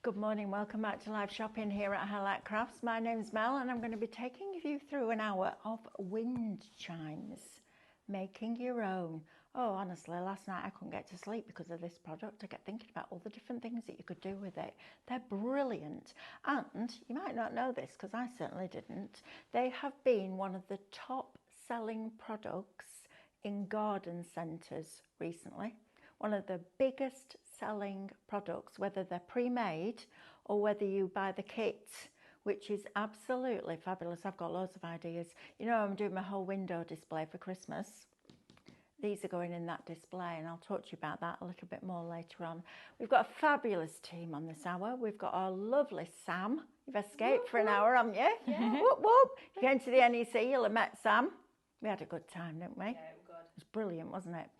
Good morning, welcome back to live shopping here at Highlight Crafts. My name's Mel and I'm going to be taking you through an hour of wind chimes, making your own. Oh, honestly, last night I couldn't get to sleep because of this product. I kept thinking about all the different things that you could do with it. They're brilliant. And you might not know this because I certainly didn't. They have been one of the top selling products in garden centres recently. One of the biggest selling products, whether they're pre-made or whether you buy the kit, which is absolutely fabulous. I've got loads of ideas. You know, I'm doing my whole window display for Christmas. These are going in that display and I'll talk to you about that a little bit more later on. We've got a fabulous team on this hour. We've got our lovely Sam. You've escaped for an hour, haven't you? Yeah. Whoop, whoop. If you came to the NEC, you'll have met Sam. We had a good time, didn't we? Yeah, it was good. It was brilliant, wasn't it?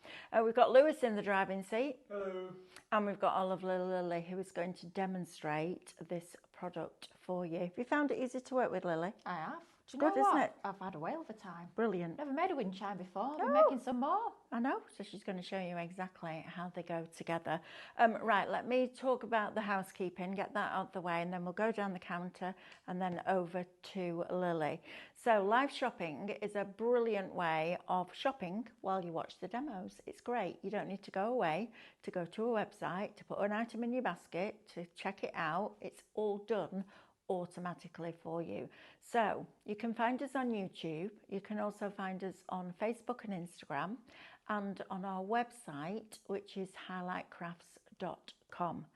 We've got Lewis in the driving seat. Hello. And we've got our lovely Lily who is going to demonstrate this product for you. Have you found it easy to work with, Lily? I have. Do you Good, know what? isn't it? I've had a whale of a time. Brilliant. Never made a wind chime before. No. I'm making some more. I know, so she's going to show you exactly how they go together. Right, let me talk about the housekeeping, get that out of the way, and then we'll go down the counter and then over to Lily. So live shopping is a brilliant way of shopping while you watch the demos. It's great. You don't need to go away to go to a website, to put an item in your basket, to check it out. It's all done automatically for you. So you can find us on YouTube. You can also find us on Facebook and Instagram and on our website, which is highlightcrafts.com.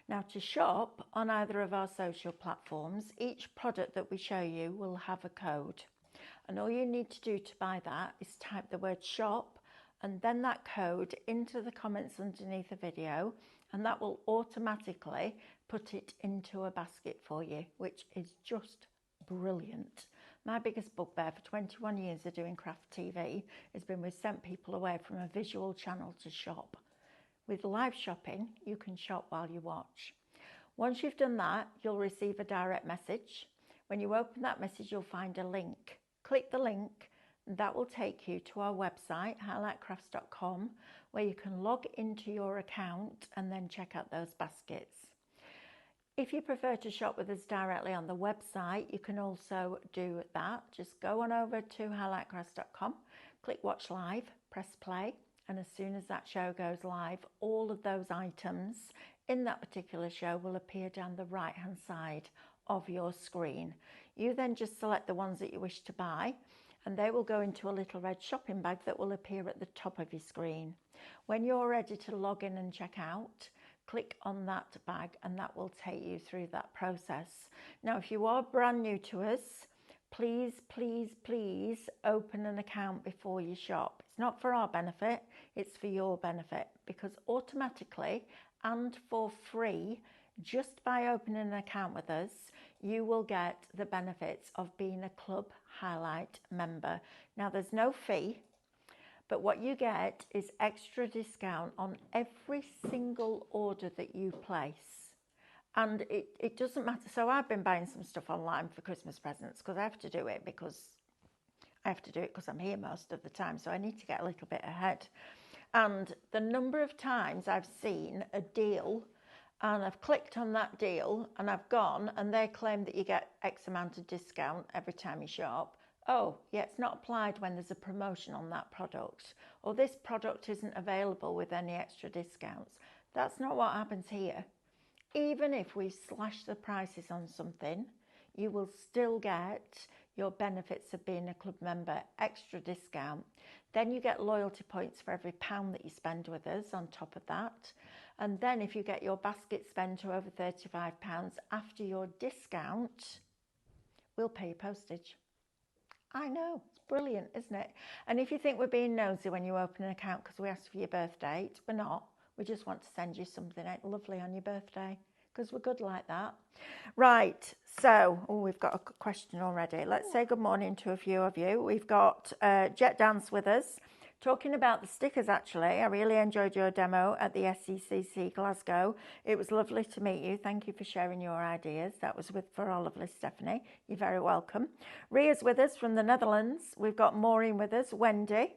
Now, to shop on either of our social platforms, each product that we show you will have a code. And all you need to do to buy that is type the word shop and then that code into the comments underneath the video, and that will automatically put it into a basket for you, which is just brilliant. My biggest bugbear for 21 years of doing craft TV has been we've sent people away from a visual channel to shop. With live shopping, you can shop while you watch. Once you've done that, you'll receive a direct message. When you open that message, you'll find a link. Click the link. That will take you to our website, highlightcrafts.com, where you can log into your account and then check out those baskets. If you prefer to shop with us directly on the website, you can also do that. Just go on over to highlightcrafts.com, click watch live, press play, and as soon as that show goes live, all of those items in that particular show will appear down the right hand side of your screen. You then just select the ones that you wish to buy, and they will go into a little red shopping bag that will appear at the top of your screen. When you're ready to log in and check out, click on that bag and that will take you through that process. Now, if you are brand new to us, please, please, please open an account before you shop. It's not for our benefit, it's for your benefit, because automatically and for free, just by opening an account with us, you will get the benefits of being a Club Highlight member. Now, there's no fee, but what you get is extra discount on every single order that you place. And it doesn't matter. So I've been buying some stuff online for Christmas presents because I have to do it because I'm here most of the time. So I need to get a little bit ahead. And the number of times I've seen a deal and I've clicked on that deal and I've gone and they claim that you get X amount of discount every time you shop. Oh, yeah, it's not applied when there's a promotion on that product, or this product isn't available with any extra discounts. That's not what happens here. Even if we slash the prices on something, you will still get your benefits of being a club member, extra discount. Then you get loyalty points for every £1 that you spend with us on top of that. And then if you get your basket spend to over £35 after your discount, we'll pay your postage. I know, it's brilliant, isn't it? And if you think we're being nosy when you open an account because we asked for your birth date, we're not. We just want to send you something lovely on your birthday because we're good like that. Right, so we've got a question already. Let's say good morning to a few of you. We've got Jet Dance with us. Talking about the stickers, actually, I really enjoyed your demo at the SECC Glasgow. It was lovely to meet you. Thank you for sharing your ideas. That was for our lovely Stephanie. You're very welcome. Ria's with us from the Netherlands. We've got Maureen with us, Wendy.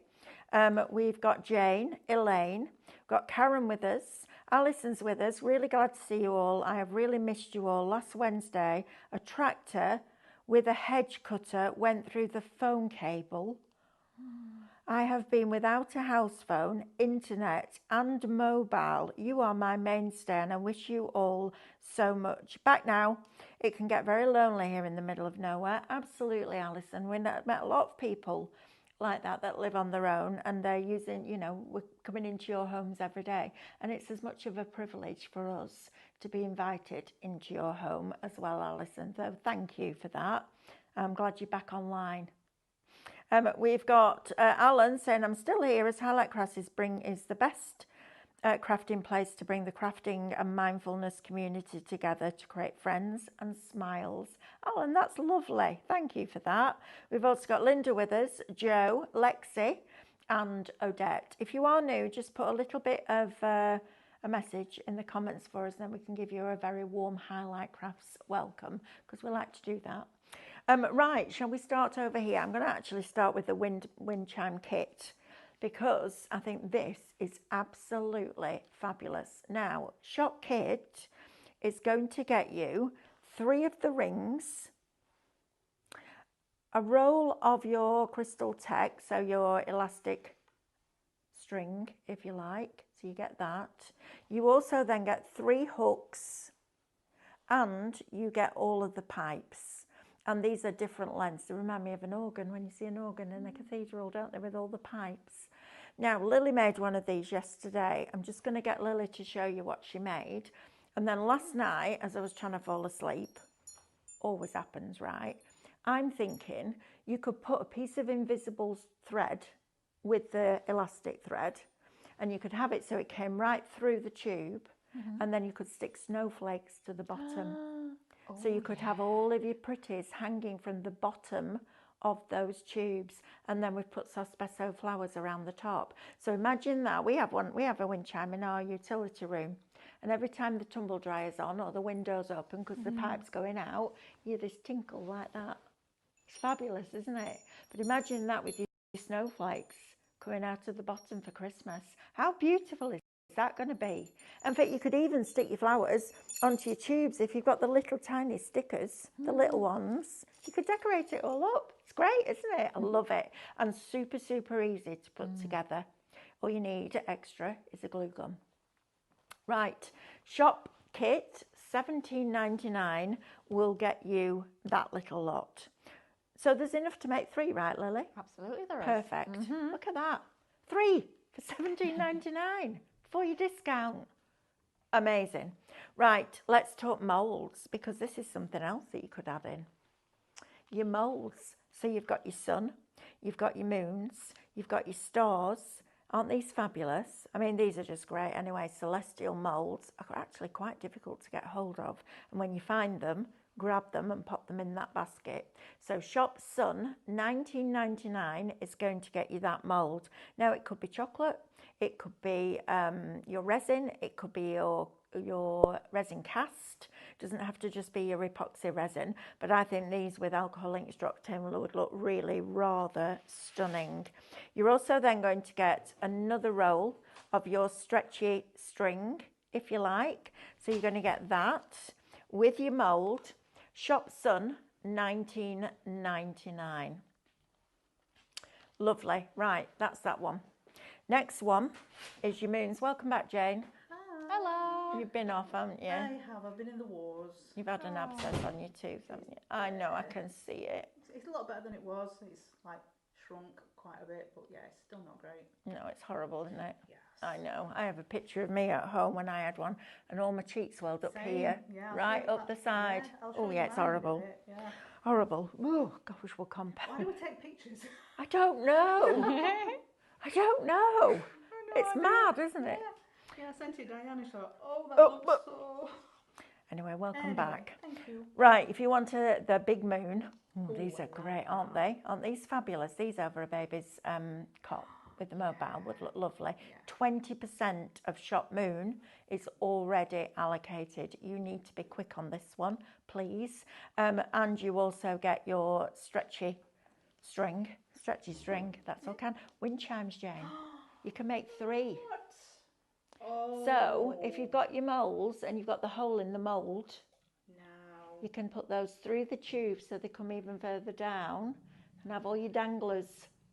We've got Jane, Elaine, got Karen with us, Alison's with us. Really glad to see you all. I have really missed you all. Last Wednesday, a tractor with a hedge cutter went through the phone cable. I have been without a house phone, internet and mobile. You are my mainstay and I wish you all so much. Back now. It can get very lonely here in the middle of nowhere. Absolutely, Alison. We met a lot of people like that live on their own, and they're using, we're coming into your homes every day. And it's as much of a privilege for us to be invited into your home as well, Alison. So thank you for that. I'm glad you're back online. We've got Alan saying, I'm still here as Highlight Crafts is the best crafting place to bring the crafting and mindfulness community together to create friends and smiles. Alan, that's lovely. Thank you for that. We've also got Linda with us, Joe, Lexi and Odette. If you are new, just put a little bit of a message in the comments for us, and then we can give you a very warm Highlight Crafts welcome, because we like to do that. Right, shall we start over here? I'm going to actually start with the wind chime kit, because I think this is absolutely fabulous. Now, Shop Kit is going to get you 3 of the rings, a roll of your crystal tech, so your elastic string, if you like, so you get that. You also then get 3 hooks, and you get all of the pipes. And these are different lengths. They remind me of an organ, when you see an organ in a cathedral, don't they, with all the pipes. Now, Lily made one of these yesterday. I'm just going to get Lily to show you what she made. And then last night, as I was trying to fall asleep, always happens, right? I'm thinking you could put a piece of invisible thread with the elastic thread, and you could have it so it came right through the tube, and then you could stick snowflakes to the bottom. So you could have all of your pretties hanging from the bottom of those tubes, and then we've put Sospeso flowers around the top. So imagine that. We have a wind chime in our utility room, and every time the tumble dryer's on or the window's open because the pipe's going out, you hear this tinkle like that. It's fabulous, isn't it? But imagine that with your snowflakes coming out of the bottom for Christmas. How beautiful is that going to be? In fact, you could even stick your flowers onto your tubes. If you've got the little tiny stickers, the little ones, you could decorate it all up. It's great, isn't it? I love it. And super, super easy to put together. All you need extra is a glue gun. Right, Shop Kit, $17.99 will get you that little lot. So there's enough to make 3, right, Lily? Absolutely there is. Perfect. Look at that. 3 for $17.99 for your discount. Amazing. Right, let's talk moulds, because this is something else that you could add in. Your moulds. So you've got your sun, you've got your moons, you've got your stars. Aren't these fabulous? I mean, these are just great anyway. Celestial moulds are actually quite difficult to get hold of. And when you find them, grab them and pop them in that basket. So Shop Sun, $19.99 is going to get you that mould. Now, it could be chocolate, it could be your resin, it could be your resin cast. It doesn't have to just be your epoxy resin, but I think these with alcohol ink drop tin would look really rather stunning. You're also then going to get another roll of your stretchy string, if you like. So you're going to get that with your mould. Shop Sun, $19.99. Lovely. Right, that's that one. Next one is your moons. Welcome back, Jane. Hi. Hello. You've been off, haven't you? I have. I've been in the wars. You've had an abscess on your tooth, haven't you? I know, I can see it. It's a lot better than it was. It's like shrunk quite a bit, but yeah, it's still not great. No, it's horrible, isn't it? Yes. I know. I have a picture of me at home when I had one, and all my cheeks swelled up here, Yeah, right up the side. Oh yeah, it's horrible. Yeah. Horrible. Oh gosh, we'll Why compound. do we take pictures? I don't know. I don't know. It's mad, isn't it? Yeah, I sent it to Diana. She thought, oh, that Oh, looks so... Anyway, welcome back. Thank you. Right, if you want the big moon, these are great, aren't they? Aren't these fabulous? These over a baby's cot with the mobile would look lovely. 20% of Shop Moon is already allocated. You need to be quick on this one, please. And you also get your stretchy string, stretchy string. That's all can. Wind chimes, Jane. You can make 3. What? Oh. So if you've got your moulds and you've got the hole in the mould, No. you can put those through the tube so they come even further down and have all your danglers.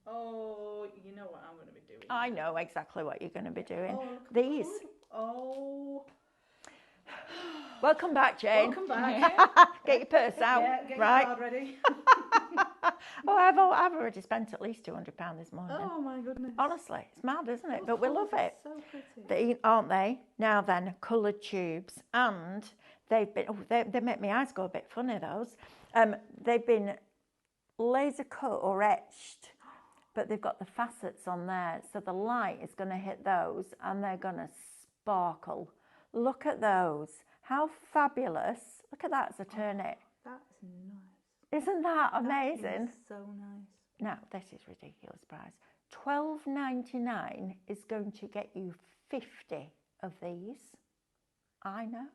Oh, you know what I'm going to be doing. I know exactly what you're going to be doing. Oh, look at These. Oh. Welcome back, Jane. Welcome back. Get your purse out. Yeah, get right. your card ready. Oh, I've already spent at least £200 this morning. Oh my goodness. Honestly, it's mad, isn't it? Those But we love colours it. are so pretty. They, aren't they? Now then, coloured tubes. And they've been, they make my eyes go a bit funny, those. They've been laser cut or etched, but they've got the facets on there. So the light is going to hit those and they're going to sparkle. Look at those. How fabulous. Look at that as I turn it. That's nice. Isn't that amazing? That is so nice. Now, this is ridiculous price. $12.99 is going to get you 50 of these. I know.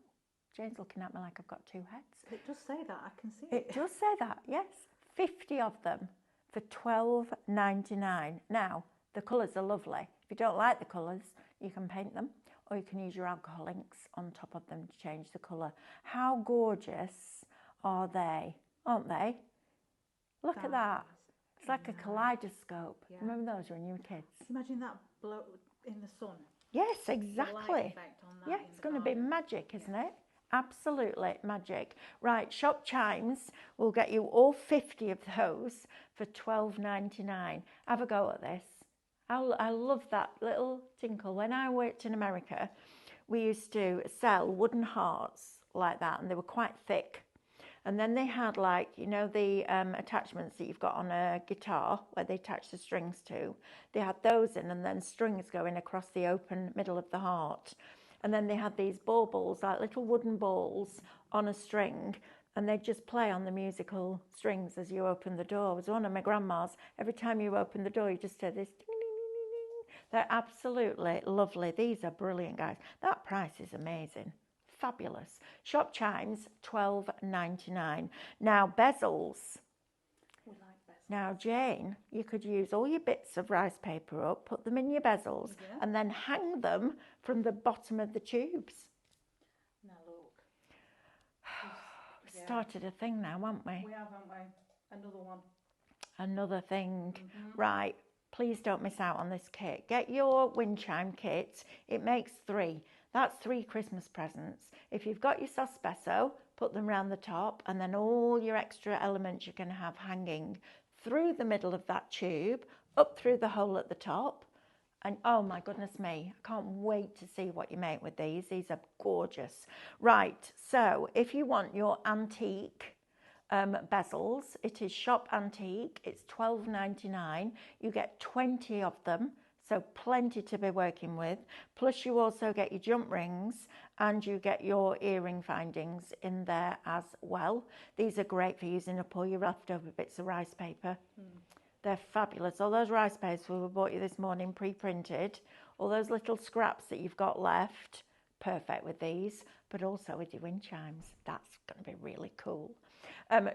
Jane's looking at me like I've got 2 heads. It does say that. I can see it. It does say that, yes. 50 of them for $12.99. Now, the colours are lovely. If you don't like the colours, you can paint them or you can use your alcohol inks on top of them to change the colour. How gorgeous are they? Aren't they? Look at that. It's like a kaleidoscope. Yeah. Remember those when you were kids? Imagine that blow in the sun. Yes, The light exactly. effect on that Yeah, in it's the going to be garden. magic, isn't it? Absolutely magic. Right, Shop Chimes will get you all 50 of those for $12.99. Have a go at this. I love that little tinkle. When I worked in America, we used to sell wooden hearts like that, and they were quite thick. And then they had, like, you know, the attachments that you've got on a guitar where they attach the strings to. They had those in, and then strings going across the open middle of the heart. And then they had these baubles, like little wooden balls on a string, and they'd just play on the musical strings as you open the door. It was one of my grandma's. Every time you open the door, you just hear this ding, ding, ding, ding, ding. They're absolutely lovely. These are brilliant, guys. That price is amazing. Fabulous. Shop Chimes, $12.99. Now, bezels. We like bezels. Now, Jane, you could use all your bits of rice paper up, put them in your bezels, Yeah. and then hang them from the bottom of the tubes. Now look. We've Yeah. started a thing now, haven't we? We have, haven't we? Another one. Another thing. Right, please don't miss out on this kit. Get your wind chime kit. It makes 3. That's 3 Christmas presents. If you've got your sospeso, put them around the top, and then all your extra elements you're going to have hanging through the middle of that tube, up through the hole at the top. And oh my goodness me, I can't wait to see what you make with these. These are gorgeous. Right, so if you want your antique bezels, it is Shop Antique. It's $12.99. You get 20 of them. So plenty to be working with. Plus you also get your jump rings and you get your earring findings in there as well. These are great for using up all your leftover bits of rice paper. They're fabulous. All those rice papers we bought you this morning pre-printed, all those little scraps that you've got left, perfect with these, but also with your wind chimes. That's going to be really cool.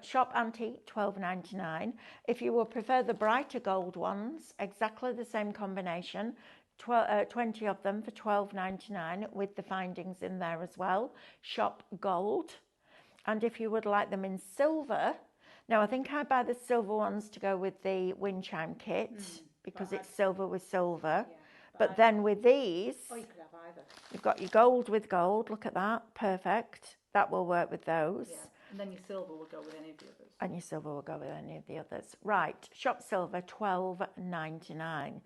Shop Antique, $12.99. If you would prefer the brighter gold ones, exactly the same combination, 20 of them for $12.99 with the findings in there as well. Shop Gold. And if you would like them in silver, now I think I buy the silver ones to go with the wind chime kit because it's silver with silver. Yeah. But then with these, Oh, you could have either. you've got your gold with gold. Look at that. Perfect. That will work with those. Yeah. And then your silver will go with any of the others. And your silver will go with any of the others. Right, Shop Silver, $12.99.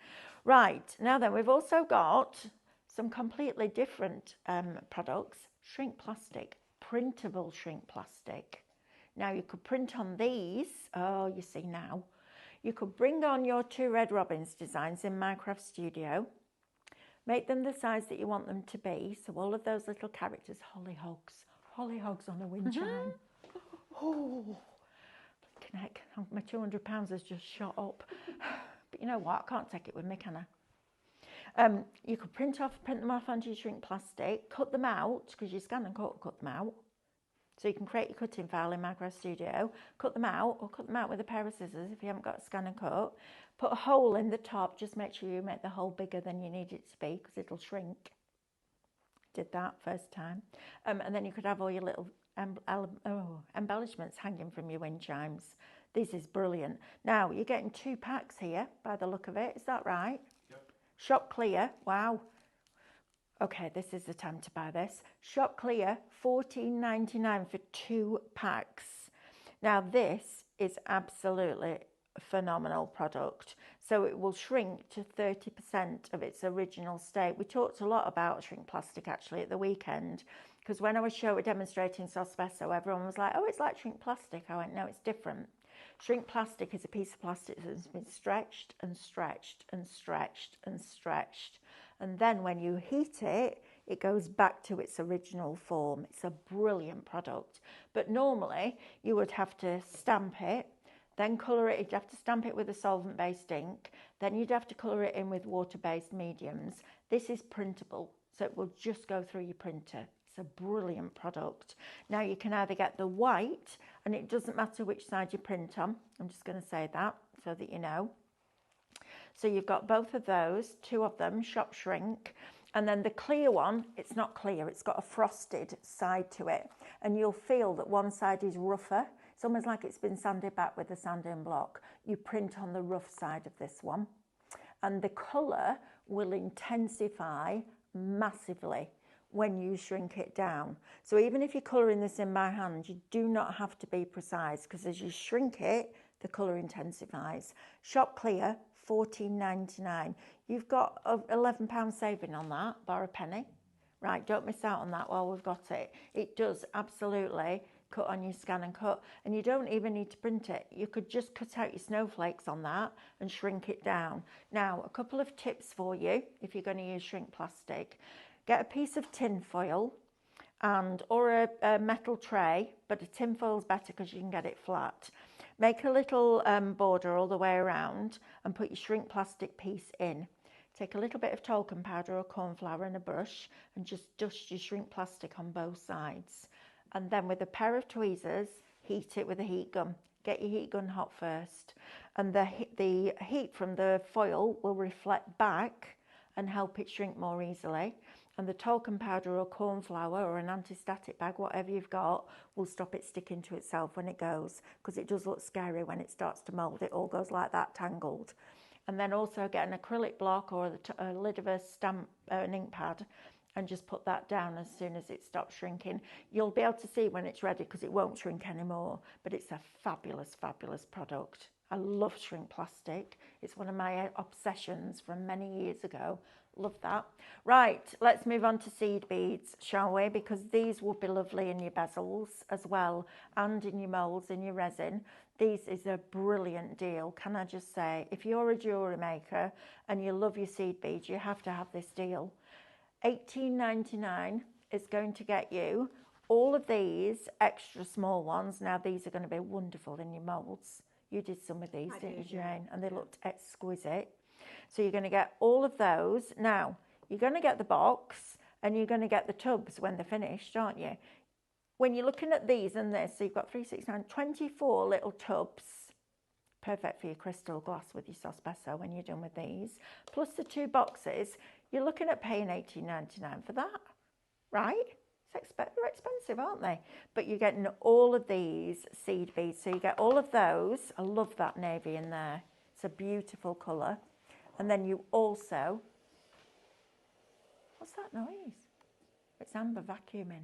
Right, now then, we've also got some completely different products. Shrink plastic, printable shrink plastic. Now, you could print on these. Oh, you see now. You could bring on your 2 Red Robins designs in Minecraft Studio. Make them the size that you want them to be. So all of those little characters, hollyhocks on a wind chime. Oh, heck, my £200 has just shot up. But you know what? I can't take it with me, can I? You could print them off onto your shrink plastic, cut them out, because you scan and cut them out. So you can create your cutting file in Micro Studio, cut them out, or cut them out with a pair of scissors if you haven't got a scan and cut. Put a hole in the top, just make sure you make the hole bigger than you need it to be because it'll shrink. Did that first time. And then you could have all your little embellishments hanging from your wind chimes. This is brilliant. Now, you're getting 2 packs here by the look of it. Is that right? Yep. Shop clear. Wow. Okay, this is the time to buy this. Shop clear, $14.99 for 2 packs. Now, this is absolutely a phenomenal product. So it will shrink to 30% of its original state. We talked a lot about shrink plastic actually at the weekend, because when I was demonstrating Sospeso, everyone was like, oh, it's like shrink plastic. I went, no, it's different. Shrink plastic is a piece of plastic that's been stretched and stretched and stretched and stretched. And then when you heat it, it goes back to its original form. It's a brilliant product. But normally you would have to stamp it, then colour it. You'd have to stamp it with a solvent-based ink. Then you'd have to colour it in with water-based mediums. This is printable, so it will just go through your printer. It's a brilliant product. Now you can either get the white, and it doesn't matter which side you print on. I'm just going to say that so that you know. So you've got both of those, 2 of them, shop shrink. And then the clear one, it's not clear, it's got a frosted side to it. And you'll feel that one side is rougher. It's almost like it's been sanded back with a sanding block. You print on the rough side of this one. And the colour will intensify massively when you shrink it down. So even if you're colouring this in by hand, you do not have to be precise, because as you shrink it, the colour intensifies. Shop clear, $14.99. You've got £11 saving on that, bar a penny. Right, don't miss out on that while we've got it. It does absolutely cut on your scan and cut, and you don't even need to print it. You could just cut out your snowflakes on that and shrink it down. Now, a couple of tips for you if you're going to use shrink plastic. Get a piece of tin foil or a metal tray, but a tin foil is better because you can get it flat. Make a little border all the way around and put your shrink plastic piece in. Take a little bit of talcum powder or corn flour and a brush and just dust your shrink plastic on both sides. And then with a pair of tweezers, heat it with a heat gun. Get your heat gun hot first. And the heat from the foil will reflect back and help it shrink more easily. And the talcum powder or corn flour or an anti-static bag, whatever you've got, will stop it sticking to itself when it goes, because it does look scary when it starts to mould. It all goes like that, tangled. And then also get an acrylic block or a lid of a stamp, an ink pad, and just put that down as soon as it stops shrinking. You'll be able to see when it's ready because it won't shrink anymore, but it's a fabulous, fabulous product. I love shrink plastic. It's one of my obsessions from many years ago. Love that. Right, let's move on to seed beads, shall we? Because these will be lovely in your bezels as well, and in your moulds, in your resin. This is a brilliant deal, can I just say. If you're a jewellery maker and you love your seed beads, you have to have this deal. $18.99 is going to get you all of these extra small ones. Now, these are going to be wonderful in your moulds. You did some of these, didn't you, Jane? And they looked exquisite. So you're going to get all of those. Now, you're going to get the box and you're going to get the tubs when they're finished, aren't you? When you're looking at these and this, so you've got 369, 24 little tubs. Perfect for your crystal glass with your Sospeso when you're done with these. Plus the 2 boxes, you're looking at paying $18.99 for that, right? They're expensive, aren't they? But you're getting all of these seed beads. So you get all of those. I love that navy in there. It's a beautiful colour. And then you also, what's that noise? It's Amber vacuuming.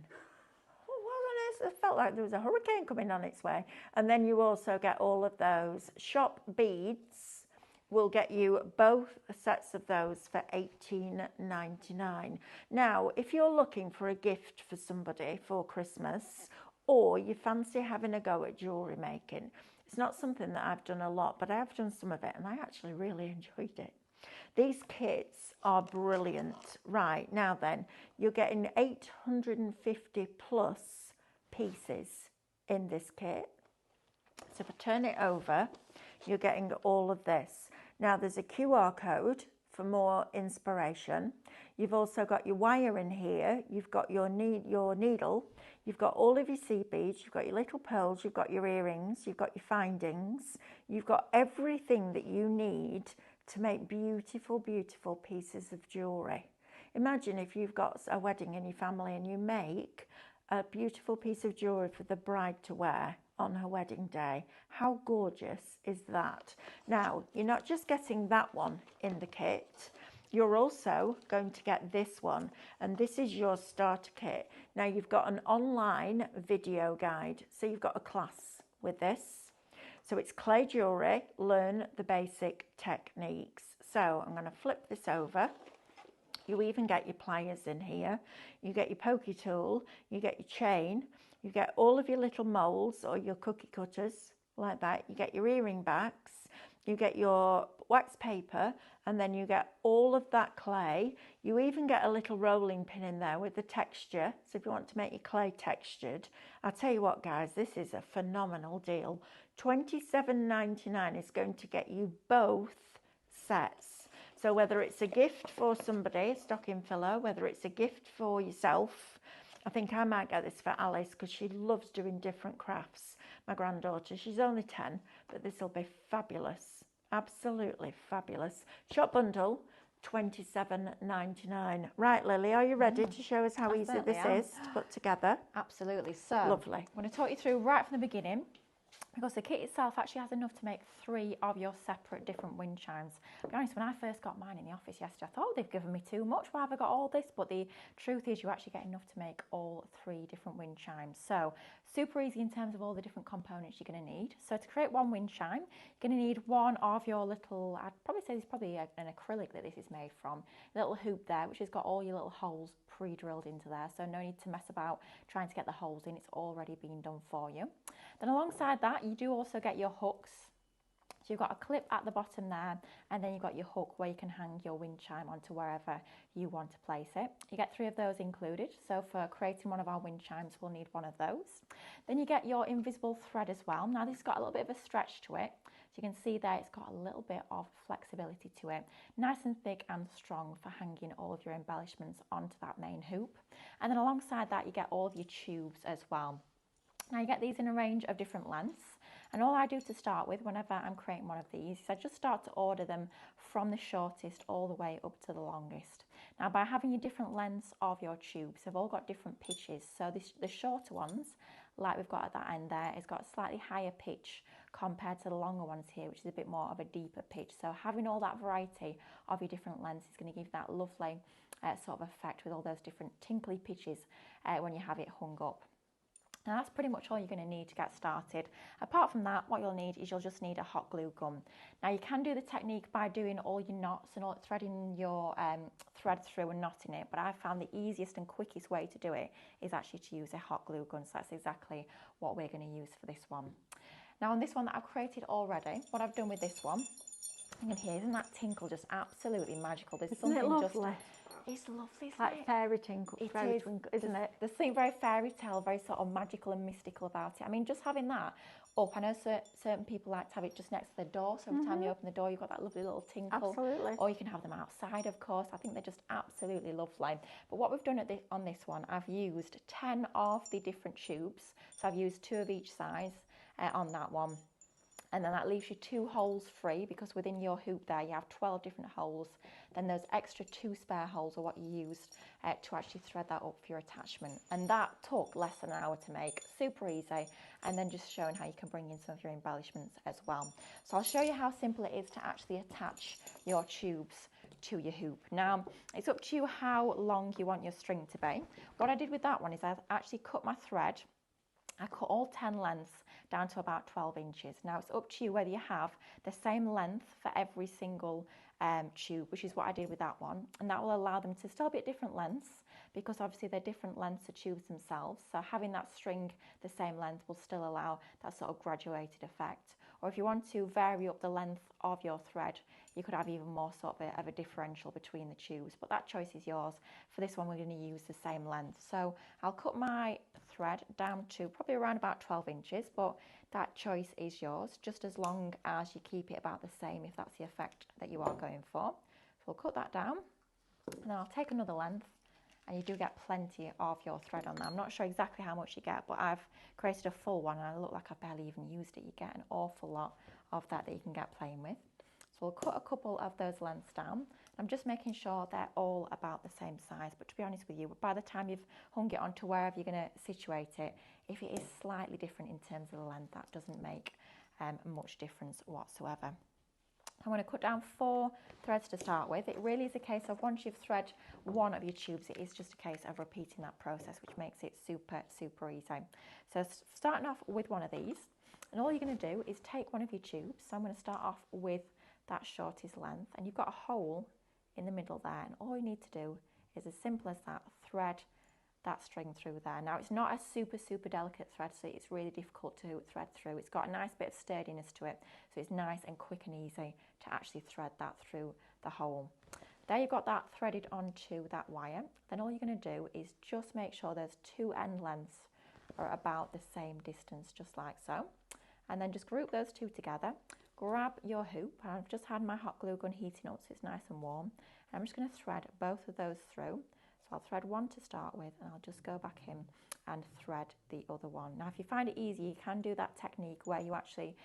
Oh, what on earth? It felt like there was a hurricane coming on its way. And then you also get all of those. Shop beads will get you both sets of those for $18.99. Now, if you're looking for a gift for somebody for Christmas, or you fancy having a go at jewellery making, it's not something that I've done a lot, but I have done some of it and I actually really enjoyed it. These kits are brilliant. Right, now then, you're getting 850 plus pieces in this kit. So if I turn it over, you're getting all of this. Now there's a QR code for more inspiration. You've also got your wire in here, you've got your needle, you've got all of your seed beads, you've got your little pearls, you've got your earrings, you've got your findings, you've got everything that you need to make beautiful, beautiful pieces of jewellery. Imagine if you've got a wedding in your family and you make a beautiful piece of jewellery for the bride to wear on her wedding day. How gorgeous is that? Now, you're not just getting that one in the kit, you're also going to get this one, and this is your starter kit. Now, you've got an online video guide, so you've got a class with this. So it's clay jewellery, learn the basic techniques. So I'm going to flip this over. You even get your pliers in here, you get your pokey tool, you get your chain, you get all of your little moulds or your cookie cutters like that, you get your earring backs, you get your wax paper, and then you get all of that clay. You even get a little rolling pin in there with the texture, so if you want to make your clay textured. I'll tell you what guys, this is a phenomenal deal. $27.99 is going to get you both sets. So whether it's a gift for somebody, a stocking filler, whether it's a gift for yourself, I think I might get this for Alice because she loves doing different crafts. My granddaughter, she's only 10, but this will be fabulous. Absolutely fabulous. Shop bundle, $27.99. Right, Lily, are you ready to show us how easy this is to put together? Absolutely. So, lovely. I'm going to talk you through right from the beginning, because the kit itself actually has enough to make 3 of your separate different wind chimes. To be honest, when I first got mine in the office yesterday, I thought, oh, they've given me too much. Why have I got all this? But the truth is you actually get enough to make all 3 different wind chimes. So super easy in terms of all the different components you're going to need. So to create one wind chime, you're going to need one of your little, I'd probably say it's probably an acrylic that this is made from, a little hoop there, which has got all your little holes pre-drilled into there. So no need to mess about trying to get the holes in. It's already been done for you. Then alongside that, you do also get your hooks. So you've got a clip at the bottom there, and then you've got your hook where you can hang your wind chime onto wherever you want to place it. You get 3 of those included. So for creating one of our wind chimes, we'll need one of those. Then you get your invisible thread as well. Now this has got a little bit of a stretch to it. So you can see there it's got a little bit of flexibility to it. Nice and thick and strong for hanging all of your embellishments onto that main hoop. And then alongside that, you get all of your tubes as well. Now you get these in a range of different lengths, and all I do to start with whenever I'm creating one of these is I just start to order them from the shortest all the way up to the longest. Now by having your different lengths of your tubes, they've all got different pitches, so the shorter ones, like we've got at that end there, has got a slightly higher pitch compared to the longer ones here, which is a bit more of a deeper pitch. So having all that variety of your different lengths is going to give that lovely sort of effect with all those different tinkly pitches when you have it hung up. Now that's pretty much all you're going to need to get started. Apart from that, what you'll need is you'll just need a hot glue gun. Now you can do the technique by doing all your knots and all, threading your thread through and knotting it, but I found the easiest and quickest way to do it is actually to use a hot glue gun. So that's exactly what we're going to use for this one. Now on this one that I've created already, what I've done with this one, you can hear, isn't that tinkle just absolutely magical? There's Isn't it lovely? It's lovely, isn't like it? fairy tinkle, twinkle, isn't it? There's something very fairy tale, very sort of magical and mystical about it. I mean, just having that up, I know certain people like to have it just next to the door, so every time you open the door, you've got that lovely little tinkle. Absolutely. Or you can have them outside, of course. I think they're just absolutely lovely. But what we've done on this one, I've used 10 of the different tubes. So I've used 2 of each size on that one. And then that leaves you 2 holes free, because within your hoop there you have 12 different holes. Then those extra 2 spare holes are what you used to actually thread that up for your attachment. And that took less than an hour to make, super easy. And then just showing how you can bring in some of your embellishments as well. So I'll show you how simple it is to actually attach your tubes to your hoop. Now it's up to you how long you want your string to be. What I did with that one is I actually cut my thread. I cut all 10 lengths down to about 12 inches. Now it's up to you whether you have the same length for every single tube, which is what I did with that one. And that will allow them to still be at different lengths, because obviously they're different lengths of tubes themselves. So having that string the same length will still allow that sort of graduated effect. Or if you want to vary up the length of your thread, you could have even more sort of a differential between the tubes, but that choice is yours. For this one, we're going to use the same length. So I'll cut my thread down to probably around about 12 inches, but that choice is yours, just as long as you keep it about the same, if that's the effect that you are going for. we'll cut that down, and then I'll take another length, and you do get plenty of your thread on there. I'm not sure exactly how much you get, but I've created a full one and I look like I've barely even used it. You get an awful lot of that you can get playing with. So we'll cut a couple of those lengths down. I'm just making sure they're all about the same size, but to be honest with you, by the time you've hung it onto wherever you're going to situate it, if it is slightly different in terms of the length, that doesn't make much difference whatsoever. I'm going to cut down 4 threads to start with. It really is a case of once you've thread one of your tubes, it is just a case of repeating that process, which makes it super, super easy. So starting off with one of these, and all you're going to do is take one of your tubes. So I'm going to start off with that shortest length, and you've got a hole in the middle there, and all you need to do is as simple as that, thread that string through there. Now it's not a super, super delicate thread, so it's really difficult to thread through. It's got a nice bit of sturdiness to it, so it's nice and quick and easy to actually thread that through the hole. There you've got that threaded onto that wire. Then all you're going to do is just make sure those 2 end lengths are about the same distance, just like so. And then just group those 2 together. Grab your hoop. I've just had my hot glue gun heating up, so it's nice and warm. And I'm just going to thread both of those through. So I'll thread one to start with, and I'll just go back in and thread the other one. Now, if you find it easy, you can do that technique where you actually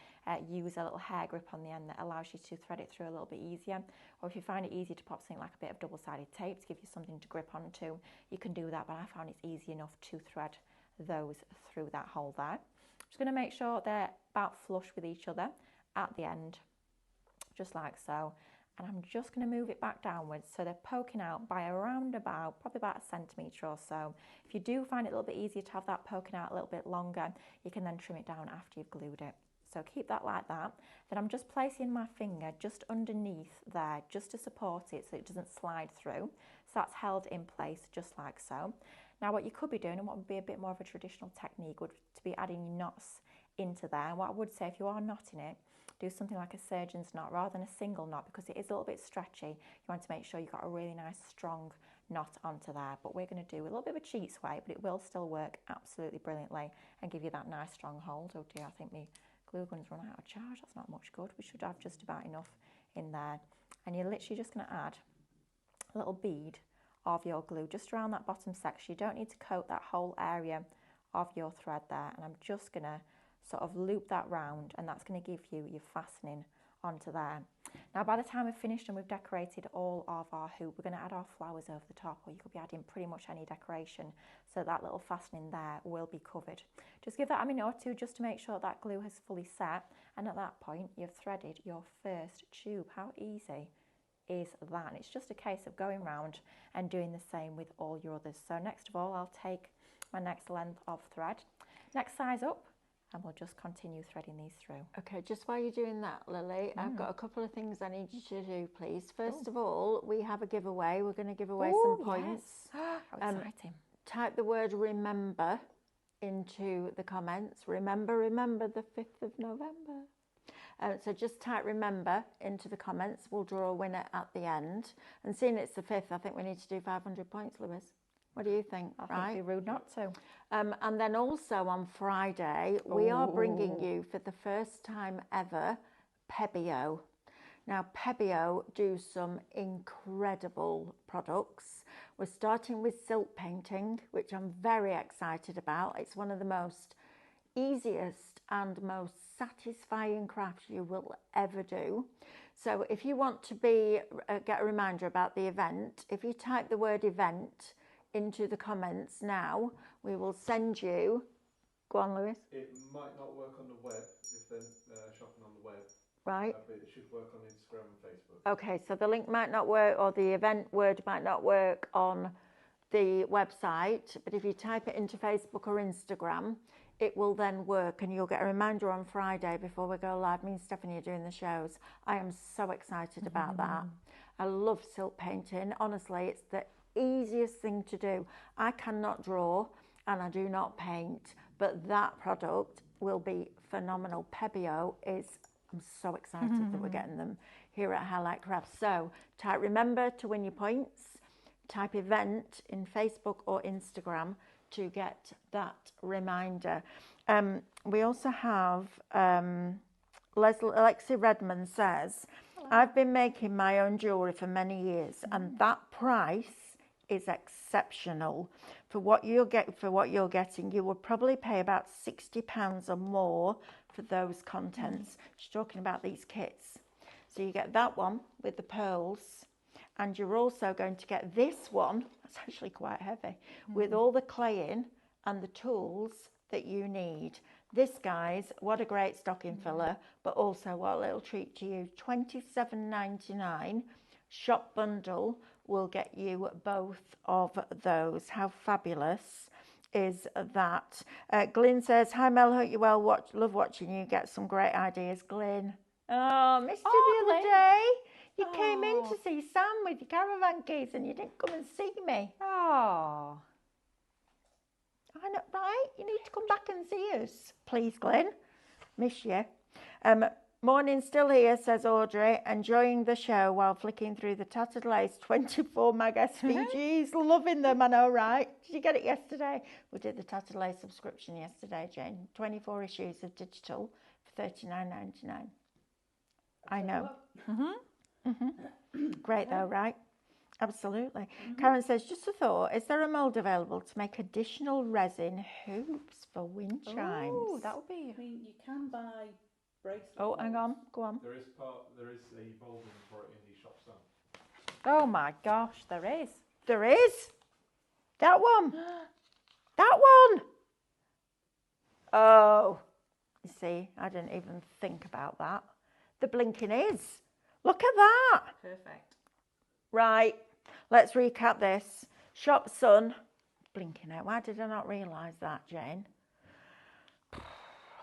use a little hair grip on the end that allows you to thread it through a little bit easier. Or if you find it easier to pop something like a bit of double-sided tape to give you something to grip onto, you can do that, but I found it's easy enough to thread those through that hole there. Just going to make sure they're about flush with each other at the end, just like so. And I'm just going to move it back downwards so they're poking out by around probably about 1 centimetre or so. If you do find it a little bit easier to have that poking out a little bit longer, you can then trim it down after you've glued it. So keep that like that. Then I'm just placing my finger just underneath there, just to support it so it doesn't slide through. So that's held in place just like so. Now what you could be doing, and what would be a bit more of a traditional technique, would to be adding knots into there. And what I would say, if you are knotting it, do something like a surgeon's knot rather than a single knot, because it is a little bit stretchy. You want to make sure you've got a really nice strong knot onto there. But we're going to do a little bit of a cheats way, but it will still work absolutely brilliantly and give you that nice strong hold. Oh dear, I think my glue gun's run out of charge. That's not much good. We should have just about enough in there. And you're literally just going to add a little bead of your glue just around that bottom section. You don't need to coat that whole area of your thread there. And I'm just going to sort of loop that round, and that's going to give you your fastening onto there. Now by the time we've finished and we've decorated all of our hoop, we're going to add our flowers over the top, or you could be adding pretty much any decoration, so that little fastening there will be covered. Just give that a minute or two just to make sure that glue has fully set, and at that point you've threaded your first tube. How easy is that? And it's just a case of going round and doing the same with all your others. So next of all, I'll take my next length of thread, next size up, and we'll just continue threading these through. Okay, just while you're doing that, Lily, I've got a couple of things I need you to do, please. First of all, we have a giveaway. We're going to give away some points. Yes. How exciting. Type the word remember into the comments. Remember the 5th of November. So just type remember into the comments. We'll draw a winner at the end. And seeing it's the 5th, I think we need to do 500 points, Lewis. What do you think? I think it'd be rude not to. And then also on Friday, we are bringing you for the first time ever Pebeo. Now Pebeo do some incredible products. We're starting with silk painting, which I'm very excited about. It's one of the most easiest and most satisfying crafts you will ever do. So if you want to get a reminder about the event, if you type the word event into the comments now, we will send you. Go on, Lewis. It might not work on the web if they're shopping on the web. Right. But it should work on Instagram and Facebook. Okay, so the link might not work, or the event word might not work on the website, but if you type it into Facebook or Instagram, it will then work, and you'll get a reminder on Friday before we go live. Me and Stephanie are doing the shows. I am so excited about that. I love silk painting. Honestly, it's the easiest thing to do. I cannot draw and I do not paint, but that product will be phenomenal. Pebeo is, I'm so excited that we're getting them here at Highlight Crafts. So type remember to win your points, type event in Facebook or Instagram to get that reminder. We also have Alexi Redmond says, I've been making my own jewellery for many years, and that price is exceptional for what you're getting. You will probably pay about £60 or more for those contents. She's talking about these kits. So you get that one with the pearls, and you're also going to get this one. That's actually quite heavy, with all the clay in and the tools that you need. This, guys, what a great stocking filler, but also what a little treat to you. $27.99 shop bundle will get you both of those. How fabulous is that? Glyn says, hi Mel, hope you're well. Love watching you get some great ideas. Glyn, missed you the other day. You came in to see Sam with your caravan keys and you didn't come and see me. Oh. I know, right? You need to come back and see us. Please, Glenn. Miss you. Morning still here, says Audrey. Enjoying the show while flicking through the Tattered Lace 24 mag SVGs. Loving them, I know, right? Did you get it yesterday? We did the Tattered Lace subscription yesterday, Jane. 24 issues of digital for $39.99. I know. Great though, right? Absolutely. Karen says, just a thought, is there a mould available to make additional resin hoops for wind chimes? Oh, that would be... I mean, you can buy bracelets. Oh, hang on, go on. There is a moulding for it in the shop stand. Oh my gosh, there is. There is. That one. That one. Oh, you see, I didn't even think about that. The blinking is. Look at that. Perfect. Right, let's recap this. Shop Sun, blinking out. Why did I not realise that, Jane?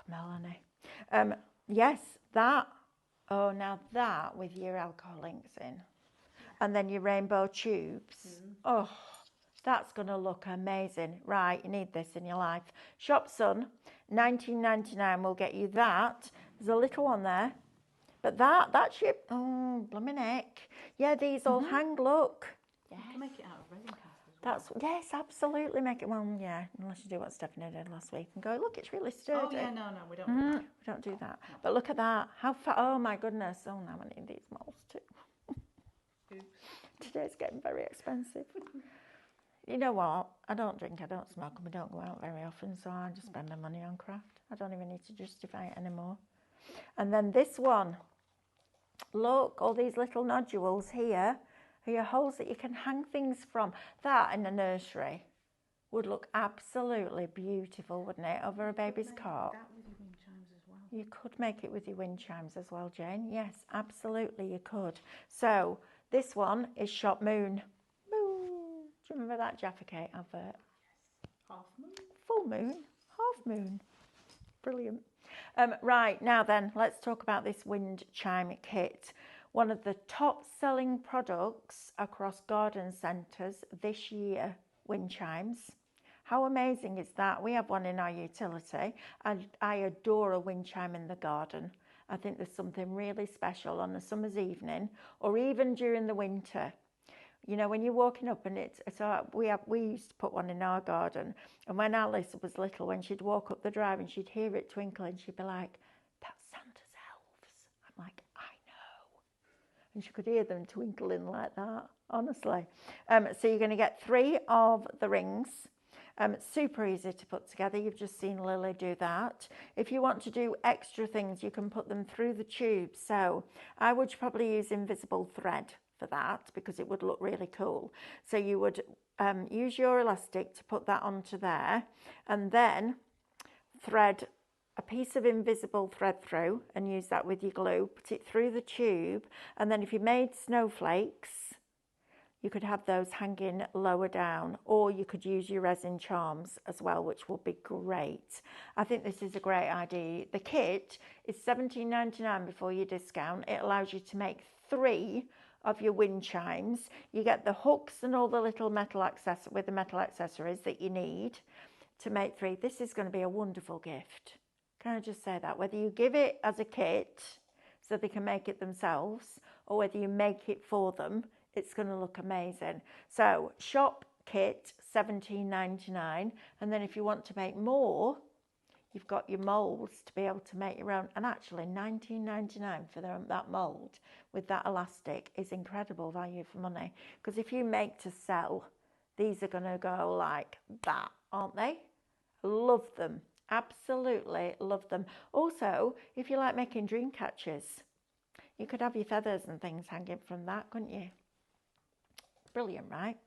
Melanie. Yes, that. Oh, now that with your alcohol inks in. And then your rainbow tubes. Oh, that's going to look amazing. Right, you need this in your life. Shop Sun, $19.99 will get you that. There's a little one there. But that's your, oh, blooming neck. Yeah, these all hang, look. Yes. You can make it out of resin cast as well. Yes, absolutely make it, well, yeah, unless you do what Stephanie did last week and go, look, it's really sturdy. Oh, yeah, no, we don't do that. We don't do that. But look at that. How far, oh my goodness. Oh, now I need these molds too. Oops. Today's getting very expensive. You know what? I don't drink, I don't smoke, and we don't go out very often, so I just spend my money on craft. I don't even need to justify it anymore. And then this one, look, all these little nodules here are your holes that you can hang things from. That in a nursery would look absolutely beautiful, wouldn't it, over a baby's cot? That with your wind chimes as well. You could make it with your wind chimes as well, Jane. Yes, absolutely you could. So this one is Shop Moon. Moon. Do you remember that Jaffa Cake advert? Half moon. Full moon, half moon. Brilliant. Right, now then, let's talk about this wind chime kit. One of the top selling products across garden centres this year, wind chimes. How amazing is that? We have one in our utility, and I adore a wind chime in the garden. I think there's something really special on a summer's evening, or even during the winter. You know, when you're walking up and we used to put one in our garden, and when Alice was little, when she'd walk up the drive and she'd hear it twinkling, she'd be like, that's Santa's elves. I'm like, I know. And she could hear them twinkling like that, honestly. So you're going to get 3 of the rings. Super easy to put together. You've just seen Lily do that. If you want to do extra things, you can put them through the tube. So I would probably use invisible thread for that because it would look really cool. So you would use your elastic to put that onto there, and then thread a piece of invisible thread through and use that with your glue, put it through the tube, and then if you made snowflakes, you could have those hanging lower down, or you could use your resin charms as well, which will be great. I think this is a great idea. The kit is $17.99 before your discount. It allows you to make 3 of your wind chimes. You get the hooks and all the little metal accessories that you need to make 3. This is going to be a wonderful gift. Can I just say that? Whether you give it as a kit so they can make it themselves, or whether you make it for them, it's going to look amazing. So shop kit $17.99, and then if you want to make more, You've got your moulds to be able to make your own. And actually, $19.99 for that mould with that elastic is incredible value for money. Because if you make to sell, these are going to go like that, aren't they? Love them. Absolutely love them. Also, if you like making dream catchers, you could have your feathers and things hanging from that, couldn't you? Brilliant, right?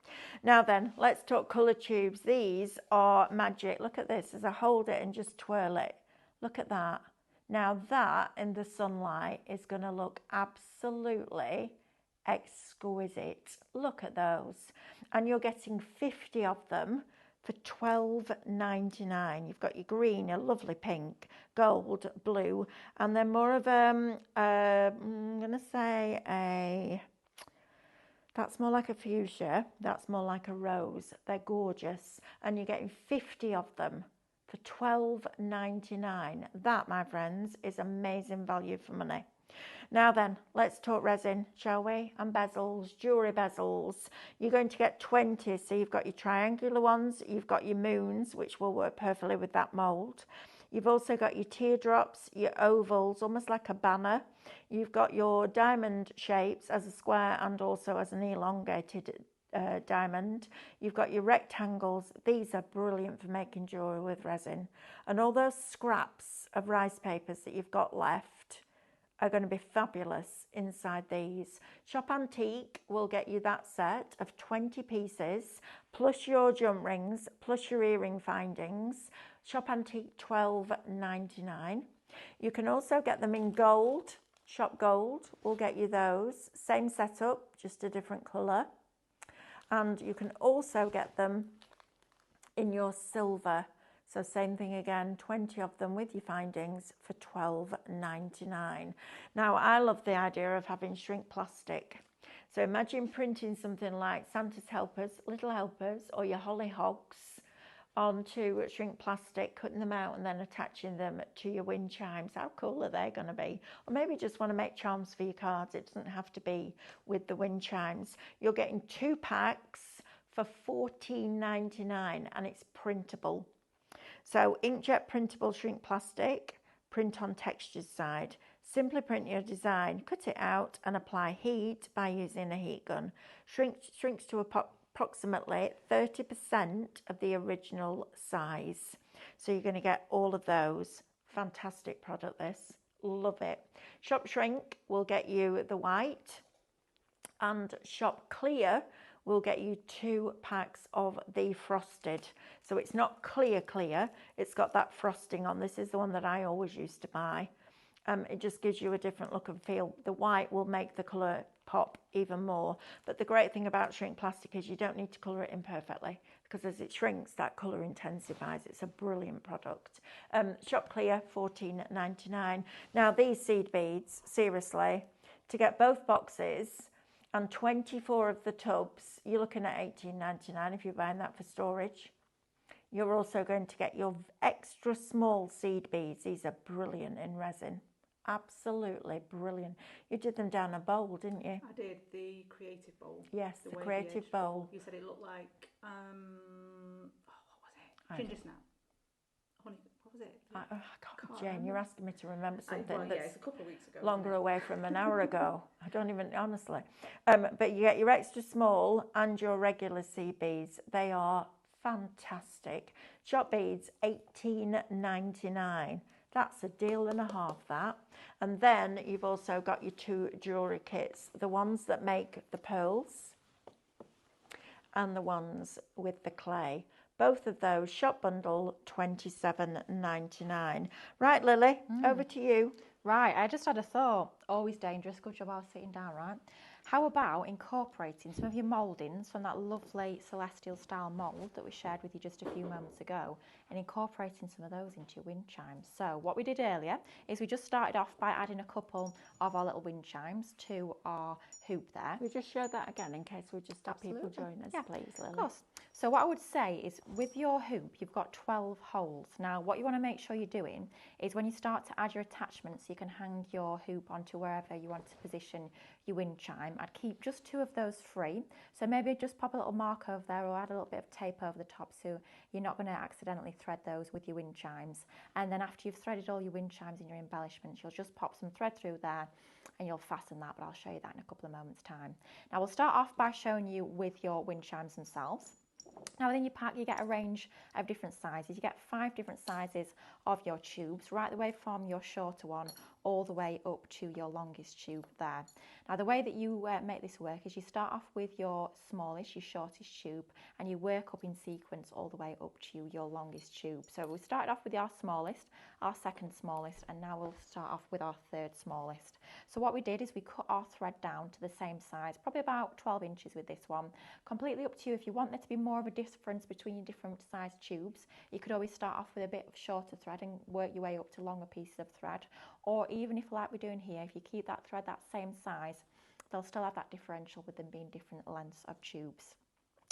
Now then, let's talk colour tubes. These are magic. Look at this as I hold it and just twirl it. Look at that. Now that in the sunlight is going to look absolutely exquisite. Look at those. And you're getting 50 of them for $12.99. You've got your green, your lovely pink, gold, blue, and then more of I'm going to say that's more like a fuchsia, that's more like a rose. They're gorgeous, and you're getting 50 of them for $12.99. That, my friends, is amazing value for money. Now then, let's talk resin, shall we? And bezels, jewellery bezels. You're going to get 20, so you've got your triangular ones, you've got your moons, which will work perfectly with that mould. You've also got your teardrops, your ovals, almost like a banner. You've got your diamond shapes as a square and also as an elongated diamond. You've got your rectangles. These are brilliant for making jewellery with resin. And all those scraps of rice papers that you've got left are going to be fabulous inside these. Shop Antique will get you that set of 20 pieces, plus your jump rings, plus your earring findings. Shop Antique $12.99. You can also get them in gold. Shop Gold will get you those. Same setup, just a different colour. And you can also get them in your silver. So same thing again, 20 of them with your findings for $12.99. Now, I love the idea of having shrink plastic. So imagine printing something like Santa's helpers, little helpers, or your hollyhocks onto shrink plastic, cutting them out and then attaching them to your wind chimes. How cool are they going to be? Or maybe you just want to make charms for your cards. It doesn't have to be with the wind chimes. You're getting 2 packs for $14.99 and it's printable. So inkjet printable shrink plastic, print on textures side. Simply print your design, cut it out and apply heat by using a heat gun. Shrinks to approximately 30% of the original size. So you're going to get all of those. Fantastic product this. Love it. Shop Shrink will get you the white, and Shop Clear will get you 2 packs of the frosted. So it's not clear, it's got that frosting on. This is the one that I always used to buy. It just gives you a different look and feel. The white will make the colour pop even more. But the great thing about shrink plastic is you don't need to colour it in perfectly, because as it shrinks, that colour intensifies. It's a brilliant product. Shop Clear, $14.99. Now these seed beads, seriously, to get both boxes and 24 of the tubs, you're looking at $18.99 if you're buying that for storage. You're also going to get your extra small seed beads. These are brilliant in resin. Absolutely brilliant. You did them down a bowl, didn't you? I did, the creative bowl. Yes, the wavy creative edge bowl. You said it looked like, what was it? Ginger snap. Honey, what was it? I can't, Jane, you're asking me to remember something Well, that's it's a couple of weeks ago. longer away from an hour ago. I don't even, honestly. But you get your extra small and your regular seed beads. They are fantastic. Shop beads, $18.99. That's a deal and a half, that. And then you've also got your 2 jewellery kits, the ones that make the pearls and the ones with the clay. Both of those, shop bundle, $27.99. Right, Lily, over to you. Right, I just had a thought. Always dangerous. Good job I was sitting down, right? How about incorporating some of your mouldings from that lovely celestial style mould that we shared with you just a few moments ago, and incorporating some of those into your wind chimes. So what we did earlier is we just started off by adding a couple of our little wind chimes to our hoop there. We just show that again in case we just have people join us, Yeah, please, Lily. of course. So what I would say is with your hoop, you've got 12 holes. Now, what you want to make sure you're doing is when you start to add your attachments, you can hang your hoop onto wherever you want to position your wind chime. I'd keep just 2 of those free. So maybe just pop a little mark over there or add a little bit of tape over the top so you're not going to accidentally thread those with your wind chimes. And then after you've threaded all your wind chimes and your embellishments, you'll just pop some thread through there and you'll fasten that, but I'll show you that in a couple of moments' time. Now, we'll start off by showing you with your wind chimes themselves. Now within your pack you get a range of different sizes. You get 5 different sizes of your tubes, right the way from your shorter one all the way up to your longest tube there. Now the way that you make this work is you start off with your smallest, your shortest tube, and you work up in sequence all the way up to your longest tube. So we started off with our smallest, our second smallest, and now we'll start off with our third smallest. So what we did is we cut our thread down to the same size, probably about 12 inches with this one. Completely up to you. If you want there to be more of a difference between your different size tubes, you could always start off with a bit of shorter thread and work your way up to longer pieces of thread. Or even if, like we're doing here, if you keep that thread that same size, they'll still have that differential with them being different lengths of tubes.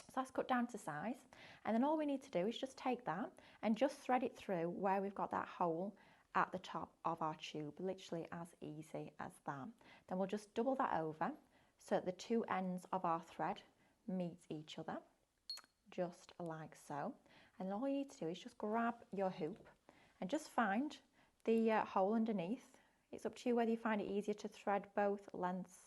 So that's cut down to size, and then all we need to do is just take that and just thread it through where we've got that hole at the top of our tube, literally as easy as that. Then we'll just double that over so that the 2 ends of our thread meet each other, just like so. And then all you need to do is just grab your hoop and just find the hole underneath. It's up to you whether you find it easier to thread both lengths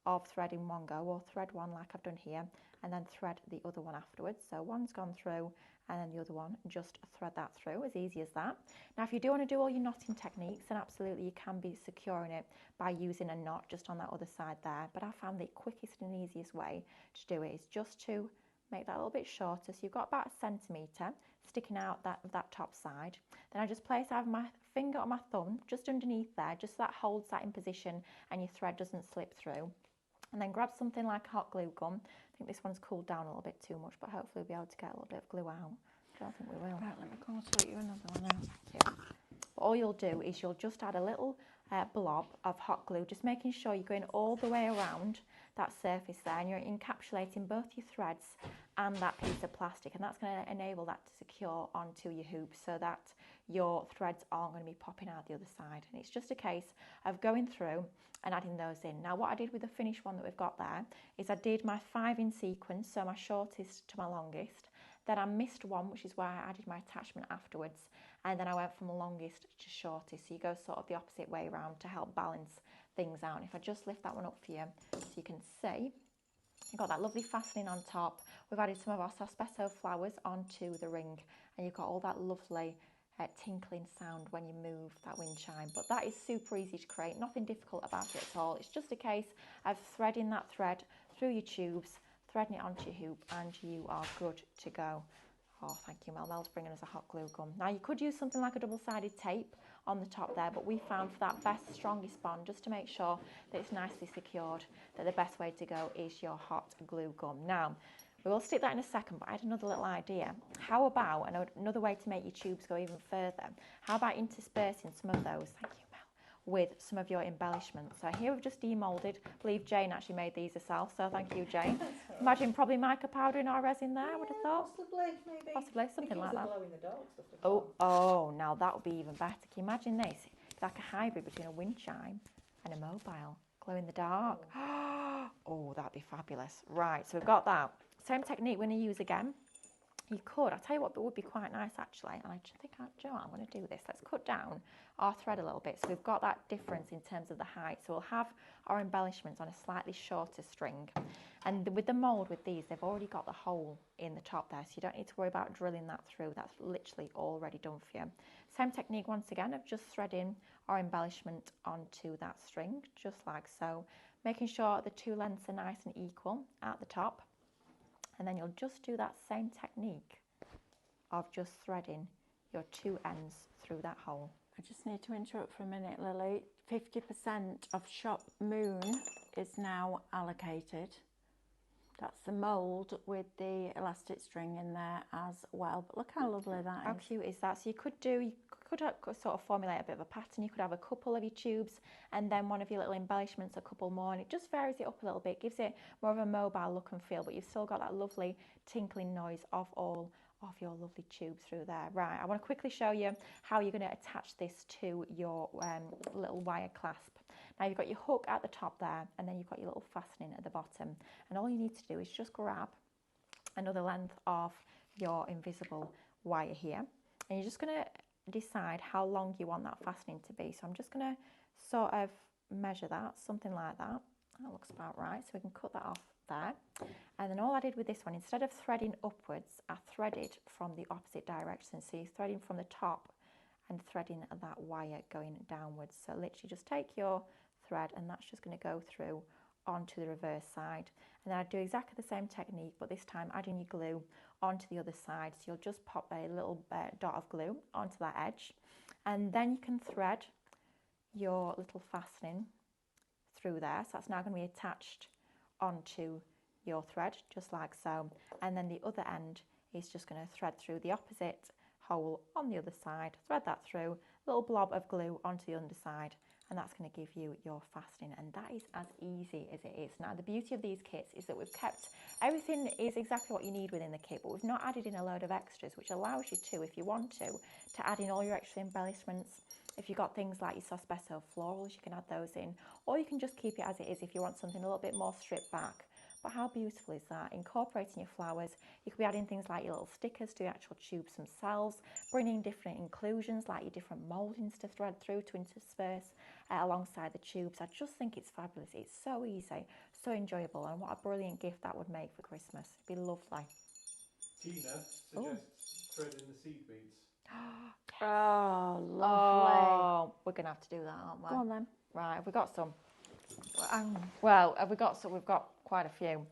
of thread in one go, or thread one like I've done here and then thread the other one afterwards. So one's gone through and then the other one, just thread that through, as easy as that. Now if you do want to do all your knotting techniques, then absolutely you can be securing it by using a knot just on that other side there, but I found the quickest and easiest way to do it is just to make that a little bit shorter. So you've got about 1 centimetre sticking out that top side. Then I just place either my finger or my thumb just underneath there, just so that holds that in position and your thread doesn't slip through. And then grab something like hot glue gun. I think this one's cooled down a little bit too much, but hopefully we'll be able to get a little bit of glue out. I don't think we will. Right, let me go and sort you another one out. But all you'll do is you'll just add a little blob of hot glue, just making sure you're going all the way around that surface there, and you're encapsulating both your threads and that piece of plastic, and that's going to enable that to secure onto your hoop so that your threads aren't going to be popping out the other side. And it's just a case of going through and adding those in. Now what I did with the finished one that we've got there is I did my 5 in sequence, so my shortest to my longest, then I missed one, which is why I added my attachment afterwards, and then I went from longest to shortest. So you go sort of the opposite way around to help balance things out. And if I just lift that one up for you so you can see, you've got that lovely fastening on top. We've added some of our sospeso flowers onto the ring, and you've got all that lovely tinkling sound when you move that wind chime. But that is super easy to create, nothing difficult about it at all. It's just a case of threading that thread through your tubes, threading it onto your hoop, and you are good to go. Oh, thank you, Mel. Mel's bringing us a hot glue gun. Now you could use something like a double-sided tape on the top there, but we found for that best, strongest bond, just to make sure that it's nicely secured, that the best way to go is your hot glue gun. Now, we will stick that in a second, but I had another little idea. How about, another way to make your tubes go even further, how about interspersing some of those, thank you, Mel, with some of your embellishments. So here we've just demoulded. I believe Jane actually made these herself, so thank you, Jane. Imagine probably mica powder in our resin there, I would have thought. Possibly, maybe. Possibly, something like that. Glow in the dark stuff. Oh, now that would be even better. Can you imagine this? It's like a hybrid between a wind chime and a mobile. Glow in the dark. Oh, that'd be fabulous. Right, so we've got that. Same technique we're going to use again. You could, I'll tell you what would be quite nice actually, and I think, do you know what, I'm going to do this. Let's cut down our thread a little bit so we've got that difference in terms of the height. So we'll have our embellishments on a slightly shorter string. And with the mould with these, they've already got the hole in the top there, so you don't need to worry about drilling that through. That's literally already done for you. Same technique once again of just threading our embellishment onto that string, just like so. Making sure the 2 lengths are nice and equal at the top. And then you'll just do that same technique of just threading your 2 ends through that hole. I just need to interrupt for a minute, Lily. 50% of Shop Moon is now allocated. That's the mould with the elastic string in there as well. But look how lovely that How is. cute is that? So you could sort of formulate a bit of a pattern. You could have a couple of your tubes and then one of your little embellishments, a couple more, and it just varies it up a little bit, gives it more of a mobile look and feel, but you've still got that lovely tinkling noise of all of your lovely tubes through there. Right, I want to quickly show you how you're going to attach this to your little wire clasp. Now you've got your hook at the top there, and then you've got your little fastening at the bottom, and all you need to do is just grab another length of your invisible wire here, and you're just going to decide how long you want that fastening to be. So I'm just going to sort of measure that, something like that. That looks about right, so we can cut that off there. And then all I did with this one, instead of threading upwards, I threaded from the opposite direction. So you're threading from the top and threading that wire going downwards. So literally just take your thread, and that's just going to go through onto the reverse side. And then I do exactly the same technique, but this time adding your glue onto the other side. So you'll just pop a little dot of glue onto that edge, and then you can thread your little fastening through there. So that's now going to be attached onto your thread, just like so. And then the other end is just going to thread through the opposite hole on the other side, thread that through, little blob of glue onto the underside, and that's going to give you your fastening. And that is as easy as it is. Now the beauty of these kits is that we've kept everything is exactly what you need within the kit, but we've not added in a load of extras, which allows you to, if you want to add in all your extra embellishments. If you've got things like your Sospeso florals, you can add those in, or you can just keep it as it is if you want something a little bit more stripped back. But how beautiful is that? Incorporating your flowers, you could be adding things like your little stickers to the actual tubes themselves, bringing different inclusions like your different mouldings to thread through to intersperse alongside the tubes. I just think it's fabulous. It's so easy, so enjoyable, and what a brilliant gift that would make for Christmas. It'd be lovely. Tina suggests threading the seed beads. Oh, lovely. Oh, we're going to have to do that, aren't we? Go on then. Right, have we got some? Well, have we got some? We've got quite a few.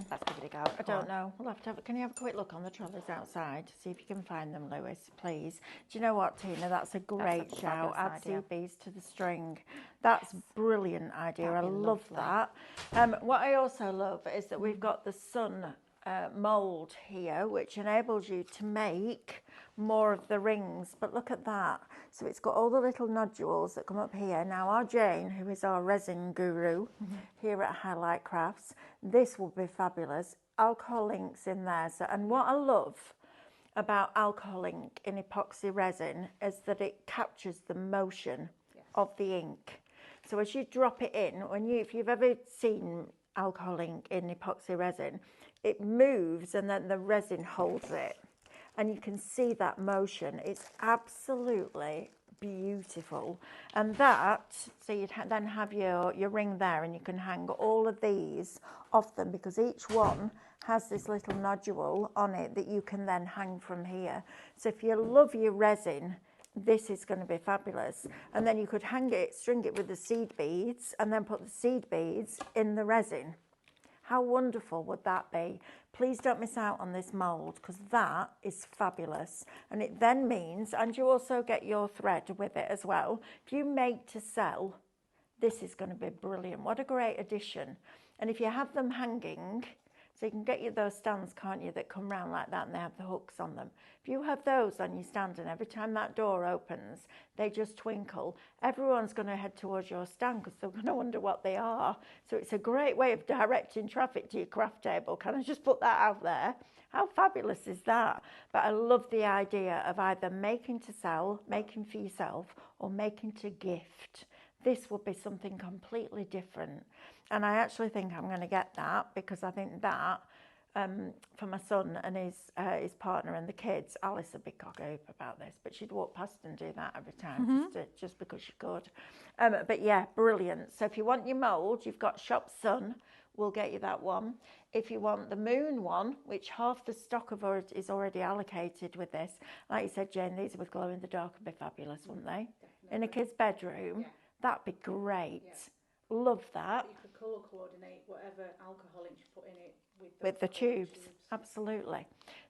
Let's give it a go. I don't know. We'll have to have. Can you have a quick look on the trolleys outside? See if you can find them, Lewis, please. Do you know what, Tina? That's a great shout. Add seed beads to the string. That's a brilliant idea. I love that. What I also love is that we've got the sun mould here, which enables you to make more of the rings. But look at that. So it's got all the little nodules that come up here. Now our Jane, who is our resin guru here at Highlight Crafts, this will be fabulous. Alcohol inks in there. So, and what I love about alcohol ink in epoxy resin is that it captures the motion of the ink. So as you drop it in, if you've ever seen alcohol ink in epoxy resin, it moves and then the resin holds it. And you can see that motion. It's absolutely beautiful. And that, so you'd then have your ring there, and you can hang all of these off them, because each one has this little nodule on it that you can then hang from here. So if you love your resin, this is going to be fabulous. And then you could hang it, string it with the seed beads, and then put the seed beads in the resin. How wonderful would that be? Please don't miss out on this mould, because that is fabulous. And it then means, and you also get your thread with it as well. If you make to sell, this is going to be brilliant. What a great addition. And if you have them hanging, so you can get those stands, can't you, that come round like that and they have the hooks on them. If you have those on your stand and every time that door opens, they just twinkle, everyone's going to head towards your stand because they're going to wonder what they are. So it's a great way of directing traffic to your craft table. Can I just put that out there? How fabulous is that? But I love the idea of either making to sell, making for yourself, or making to gift. This will be something completely different. And I actually think I'm going to get that, because I think that for my son and his partner and the kids, Alice would be cock-up about this, but she'd walk past and do that every time just because she could. But yeah, brilliant. So if you want your mould, you've got Shop Sun, we'll get you that one. If you want the moon one, which half the stock is already allocated with this, like you said, Jane, these with glow in the dark would be fabulous, wouldn't they? Definitely. In a kid's bedroom, that'd be great. Yeah. Love that. You could colour coordinate whatever alcohol ink you put in it with the tubes. Absolutely.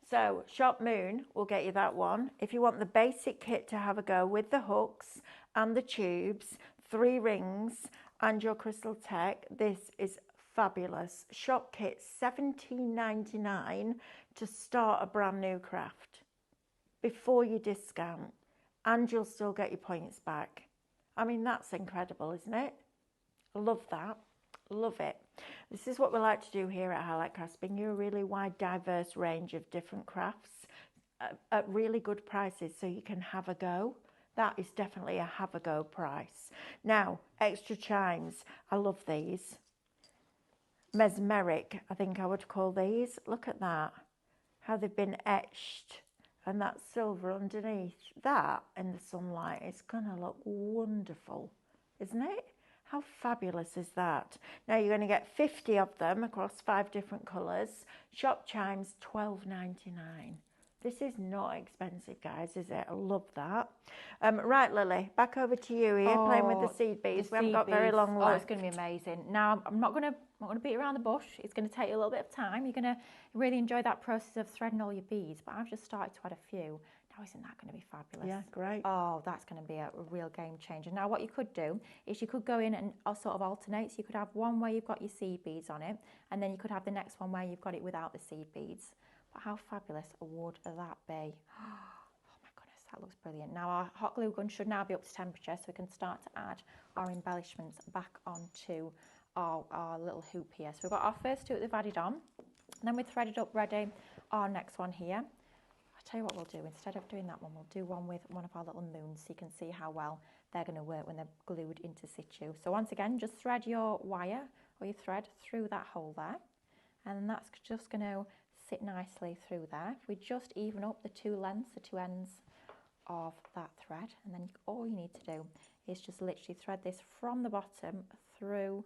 So Shop Moon will get you that one. If you want the basic kit to have a go with the hooks and the tubes, 3 rings and your crystal tech, this is fabulous. Shop kit $17.99 to start a brand new craft before you discount, and you'll still get your points back. I mean, that's incredible, isn't it? I love that. Love it. This is what we like to do here at Highlight Crafts, bring you a really wide, diverse range of different crafts at really good prices so you can have a go. That is definitely a have a go price. Now, extra chimes. I love these. Mesmeric, I think I would call these. Look at that. How they've been etched. And that silver underneath. That in the sunlight is going to look wonderful, isn't it? How fabulous is that? Now you're going to get 50 of them across 5 different colours. Shop chimes $12.99. This is not expensive, guys, is it? I love that. Right, Lily, back over to you here, playing with the seed beads. We haven't got very long left. Oh, it's going to be amazing. Now, I'm not going to beat around the bush. It's going to take you a little bit of time. You're going to really enjoy that process of threading all your beads, but I've just started to add a few. Now, isn't that going to be fabulous? Yeah, great. Oh, that's going to be a real game changer. Now, what you could do is you could go in and sort of alternate. So you could have one where you've got your seed beads on it, and then you could have the next one where you've got it without the seed beads. But how fabulous would that be? Oh my goodness, that looks brilliant. Now our hot glue gun should now be up to temperature, so we can start to add our embellishments back onto our little hoop here. So we've got our first two that we've added on, and then we've threaded up ready our next one here. I'll tell you what we'll do. Instead of doing that one, we'll do one with one of our little moons, so you can see how well they're going to work when they're glued into situ. So once again, just thread your wire or your thread through that hole there, and that's just going to sit nicely through there. If we just even up the two lengths, the two ends of that thread, and then all you need to do is just literally thread this from the bottom through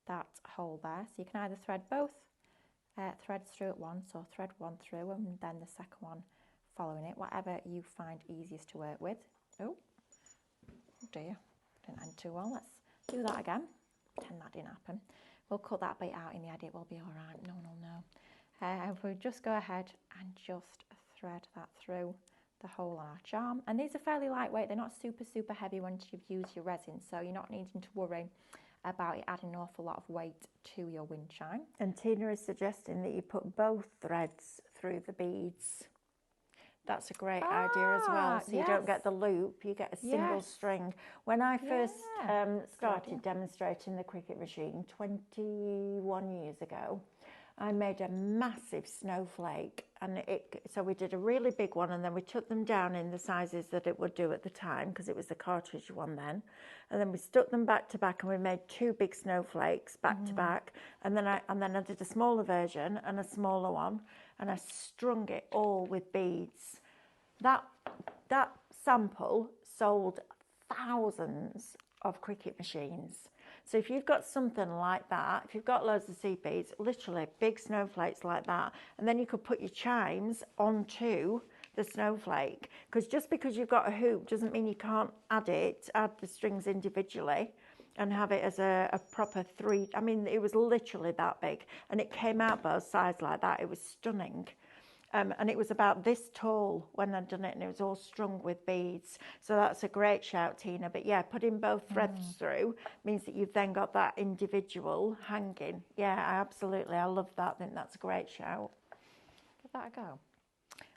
that hole there. So you can either thread both threads through at once, or thread one through and then the second one following it, whatever you find easiest to work with. Oh dear, didn't end too well. Let's do that again. Pretend that didn't happen. We'll cut that bit out in the edit, we'll be all right. No. If we just go ahead and just thread that through the hole on our charm. And these are fairly lightweight, they're not super heavy once you've used your resin, so you're not needing to worry about it adding an awful lot of weight to your wind chime. And Tina is suggesting that you put both threads through the beads. That's a great idea as well. So you don't get the loop, you get a single string. When I first started demonstrating the Cricut machine 21 years ago, I made a massive snowflake, and so we did a really big one, and then we took them down in the sizes that it would do at the time, because it was the cartridge one then, and then we stuck them back to back, and we made 2 big snowflakes back to back, and then I did a smaller version and a smaller one, and I strung it all with beads. That sample sold thousands of Cricut machines. So if you've got something like that, if you've got loads of seed beads, literally big snowflakes like that, and then you could put your chimes onto the snowflake, because just because you've got a hoop doesn't mean you can't add the strings individually and have it as a proper 3. I mean, it was literally that big, and it came out both sides like that. It was stunning. And it was about this tall when I'd done it, and it was all strung with beads. So that's a great shout, Tina. But yeah, putting both threads through means that you've then got that individual hanging. Yeah, absolutely. I love that. I think that's a great shout. Give that a go.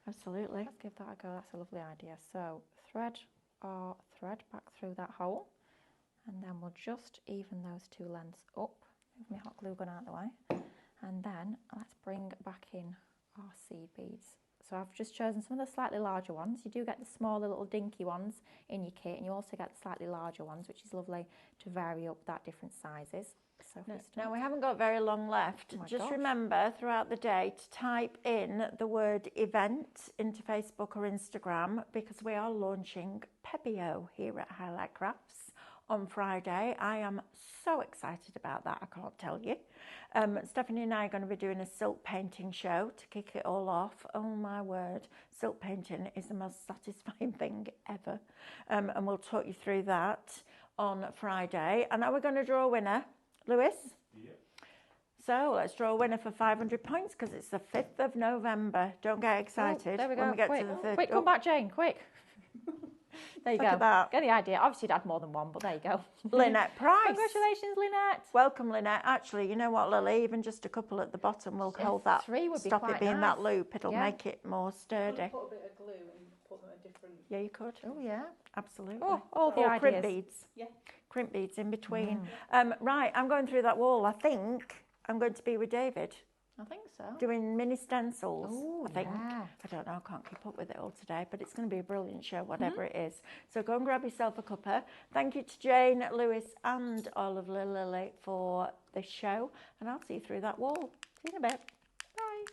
Absolutely. Let's give that a go. That's a lovely idea. So thread our thread back through that hole, and then we'll just even those 2 lengths up. Move my hot glue gun out of the way. And then let's bring back in our seed beads. So I've just chosen some of the slightly larger ones. You do get the smaller little dinky ones in your kit, and you also get the slightly larger ones, which is lovely to vary up that different sizes. So now we haven't got very long left. Just remember throughout the day to type in the word event into Facebook or Instagram, because we are launching Pebeo here at Highlight Crafts on Friday. I am so excited about that, I can't tell you. Stephanie and I are going to be doing a silk painting show to kick it all off. Oh my word, silk painting is the most satisfying thing ever. And we'll talk you through that on Friday. And are we going to draw a winner, Lewis? Yep. So let's draw a winner for 500 points, because it's the 5th of November. Don't get excited. There we go. When we get quick. to the 5th. Quick, come back, Jane, quick. There you Look go. at that. Get the idea. Obviously, you'd had more than one, but there you go. Lynette Price. Congratulations, Lynette. Welcome, Lynette. Actually, you know what, Lily? Even just a couple at the bottom will hold that. 3 would be Stop quite it being nice. that loop. It'll Yeah. make it more sturdy. Put a bit of glue and put them at different. Yeah, you could. Oh, yeah. Absolutely. Oh, all the or ideas. crimp beads. Yeah. Crimp beads in between. Right, I'm going through that wall. I think I'm going to be with David. I think so. Doing mini stencils, Oh, I think. yeah. I don't know, I can't keep up with it all today, but it's going to be a brilliant show, whatever it is. So go and grab yourself a cuppa. Thank you to Jane, Lewis, and all of Lily for this show, and I'll see you through that wall. See you in a bit. Bye.